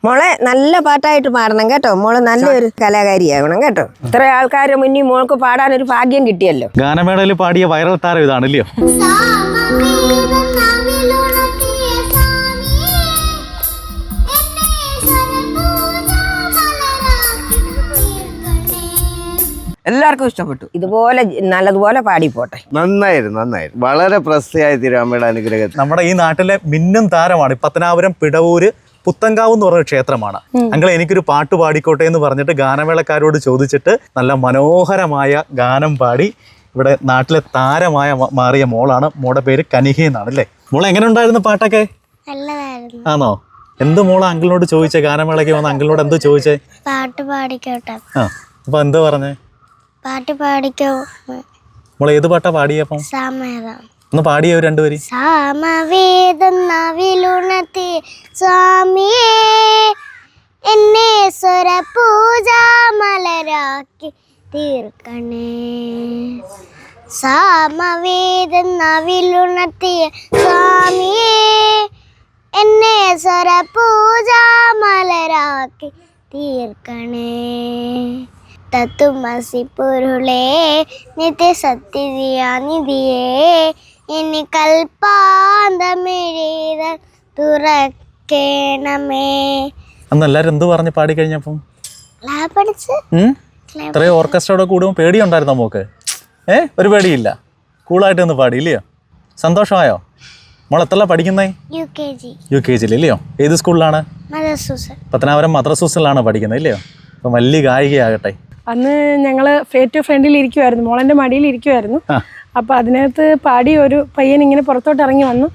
മോളെ നല്ല പാട്ടായിട്ട് മാറണം കേട്ടോ. മോള് നല്ലൊരു കലാകാരിയാകണം കേട്ടോ. ഇത്ര ആൾക്കാരുടെ മുന്നിൽ മോൾക്ക് പാടാനൊരു ഭാഗ്യം കിട്ടിയല്ലോ. ഗാനമേളയിൽ പാടിയ വൈറൽ താരം ഇതാണല്ലയോ? എല്ലാവർക്കും ഇഷ്ടപ്പെട്ടു. ഇതുപോലെ നല്ലതുപോലെ പാടിപ്പോട്ടെ. നന്നായിരുന്നു. വളരെ പ്രശസ്തയായ തിരുവമ്മയുടെ അനുഗ്രഹത്തിൽ നമ്മുടെ ഈ നാട്ടിലെ മിന്നും താരമാണ്. പത്തനാപുരം പിടവൂര് പുത്തങ്കാവ് എന്ന് പറഞ്ഞ ക്ഷേത്രമാണ്. അങ്ങളെ എനിക്കൊരു പാട്ട് പാടിക്കോട്ടെ എന്ന് പറഞ്ഞിട്ട് ഗാനമേളക്കാരോട് ചോദിച്ചിട്ട് നല്ല മനോഹരമായ ഗാനം പാടി ഇവിടെ നാട്ടിലെ താരമായ മാറിയ മോളാണ്. മോളുടെ പേര് കനിഹ എന്നാണ് അല്ലേ? മോളെ എങ്ങനെ ഉണ്ടായിരുന്നു പാട്ടൊക്കെ? ആണോ? എന്ത് മോളെ അങ്കിളിനോട് ചോദിച്ചേ? ഗാനമേളയ്ക്ക് വന്ന അങ്കിളിനോട് എന്തോ ചോദിച്ചേ? പാട്ട് പാടിക്കോട്ടെ. അപ്പൊ എന്തോ പറഞ്ഞേ? പാട്ട് പാടിക്കോ. മോളെ ഏത് പാട്ടാ പാടിയപ്പം? സാമവേദം. ഒന്ന് പാടിയ രണ്ടുപേര്. സാമവേദം നാവിലുണർത്തി സ്വാമിയേ എന്നെ സ്വര പൂജാ മലരാക്കി തീർക്കണേ. സാമവേദം നാവിലുണർത്തിയ സ്വാമിയേ എന്നെ സ്വര പൂജാ മലരാക്കി തീർക്കണേ. തത്തുമസി പൊരുളേ നിത്യ സത്യനിധിയേ ഇനി കൽപ്പാന്തമിഴീത തുറക്കേണമേ. അന്ന് എല്ലാരും എന്ത് പറഞ്ഞു പാടി കഴിഞ്ഞപ്പം? ഇത്രയും ഓർക്കസ്ട്രയോടെ കൂടുമ്പോൾ പേടിയുണ്ടായിരുന്നോ മോക്ക്? ഒരു പേടിയില്ല, കൂളായിട്ട് ഒന്ന് പാടി ഇല്ലയോ? സന്തോഷമായോ? മോൾ എത്ര പഠിക്കുന്നേ? UKG ഇല്ലയോ? ഏത് സ്കൂളിലാണ്? പത്തനാപുരം മദ്രസൂസിലാണ് പഠിക്കുന്നത് ഇല്ലയോ? അപ്പം വലിയ ഗായികയാകട്ടെ. അന്ന് ഞങ്ങൾ ഫേറ്റ് ഫ്രണ്ടിൽ ഇരിക്കുമായിരുന്നു, മോളൻ്റെ മടിയിൽ ഇരിക്കുമായിരുന്നു. അപ്പം അതിനകത്ത് പാടി ഒരു പയ്യൻ ഇങ്ങനെ പുറത്തോട്ട് ഇറങ്ങി വന്നു,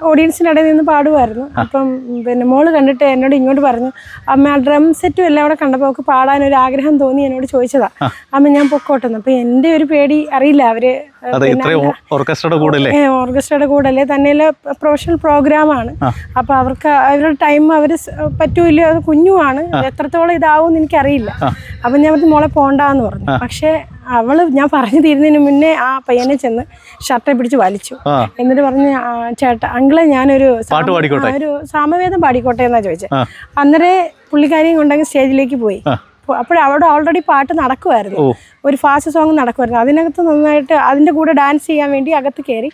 ഓഡിയൻസിനിടയിൽ നിന്ന് പാടുമായിരുന്നു. അപ്പം പിന്നെ മോള് കണ്ടിട്ട് എന്നോട് ഇങ്ങോട്ട് പറഞ്ഞു, അമ്മ ആ ഡ്രം സെറ്റും എല്ലാം കൂടെ കണ്ടപ്പോൾ അവൾക്ക് പാടാനൊരു ആഗ്രഹം തോന്നി എന്നോട് ചോദിച്ചതാ, അമ്മ ഞാൻ പൊക്കോട്ടെന്ന്. അപ്പം എൻ്റെ ഒരു പേടി അറിയില്ല, അവര് ഓർക്കസ്ട്രയുടെ കൂടല്ലേ തന്നെയല്ല പ്രൊഫഷണൽ പ്രോഗ്രാമാണ്. അപ്പം അവർക്ക് അവരുടെ ടൈം അവർ പറ്റൂല്ലോ, അത് കുഞ്ഞുമാണ്, എത്രത്തോളം ഇതാവും എനിക്കറിയില്ല. അപ്പം ഞാൻ പറഞ്ഞ് മോളെ പോണ്ടാന്ന് പറഞ്ഞു. പക്ഷേ ഞാൻ പറഞ്ഞു തീരുന്നതിന് മുന്നേ ആ പയ്യനെ ചെന്ന് ഷർട്ടെ പിടിച്ച് വലിച്ചു. എന്നിട്ട് പറഞ്ഞ്, ചേട്ടാ അങ്കിളെ ഞാനൊരു സാമവേദം പാടിക്കോട്ടെ എന്നാ ചോദിച്ചത്. അന്നേരം പുള്ളിക്കാരിയും കൊണ്ടങ്ങ് സ്റ്റേജിലേക്ക് പോയി. അപ്പോഴവിടെ ഓൾറെഡി പാട്ട് നടക്കുമായിരുന്നു, ഒരു ഫാസ്റ്റ് സോങ് നടക്കുമായിരുന്നു. അതിനകത്ത് നന്നായിട്ട് അതിൻ്റെ കൂടെ ഡാൻസ് ചെയ്യാൻ വേണ്ടി അകത്ത് കയറി.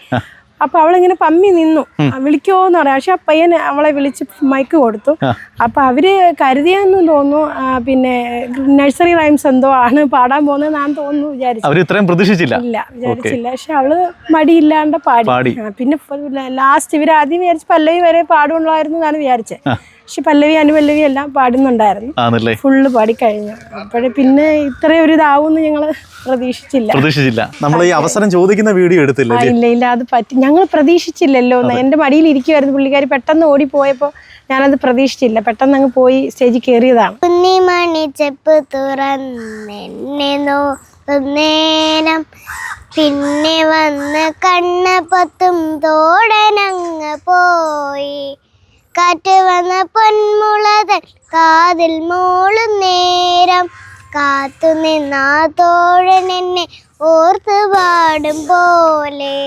അപ്പോൾ അവളിങ്ങനെ പമ്മി നിന്നു, വിളിക്കുമോ എന്ന് പറയാം. പക്ഷെ ആ പയ്യൻ അവളെ വിളിച്ച് മൈക്ക് കൊടുത്തു. അപ്പം അവർ കരുതിയെന്നും തോന്നുന്നു, പിന്നെ നഴ്സറി റൈംസ് എന്തോ ആണ് പാടാൻ പോകുന്നതെന്നാണ് തോന്നുന്നു വിചാരിച്ചു. പ്രതീക്ഷിച്ചില്ല. പക്ഷെ അവള് മടിയില്ലാണ്ട് പാടി. പിന്നെ ലാസ്റ്റ് ഇവർ ആദ്യം വിചാരിച്ച് പല്ലവി വരെ പാടുള്ളായിരുന്നു എന്നാണ് വിചാരിച്ചത്. പക്ഷെ പല്ലവി അനുപല്ലവി എല്ലാം പാടുന്നുണ്ടായിരുന്നു, ഫുള്ള് പാടിക്കഴിഞ്ഞു. അപ്പോഴേ പിന്നെ ഇത്രയും ഒരു ഇതാവുമെന്ന് ഞങ്ങൾ പ്രതീക്ഷിച്ചില്ല. നമ്മൾ ഈ അവസരം ചോദിക്കുന്ന വീഡിയോ എടുത്തില്ല. ഇല്ല, അത് പറ്റി ഞങ്ങൾ പ്രതീക്ഷിച്ചില്ലല്ലോ. എൻ്റെ മടിയിൽ ഇരിക്കുമായിരുന്നു പുള്ളിക്കാരി, പെട്ടെന്ന് ഓടിപ്പോയപ്പോൾ ഞാനത് പ്രതീക്ഷിച്ചില്ല. പെട്ടെന്ന് അങ്ങ് പോയി സ്റ്റേജിൽ കയറിയതാണ്. കുഞ്ഞിമണി ചെപ്പ് തുറന്നെന്നെ നോക്കുന്നേരം പിന്നെ വന്ന് കണ്ണ് പൊത്തും തോടനങ്ങ് പോയി. കാറ്റ് വന്ന പൊന്മുളതൻ കാതിൽ മൂളും നേരം കാത്തു നിന്നാ തോഴൻ എന്നെ ഓർത്ത് പാടും പോലെ.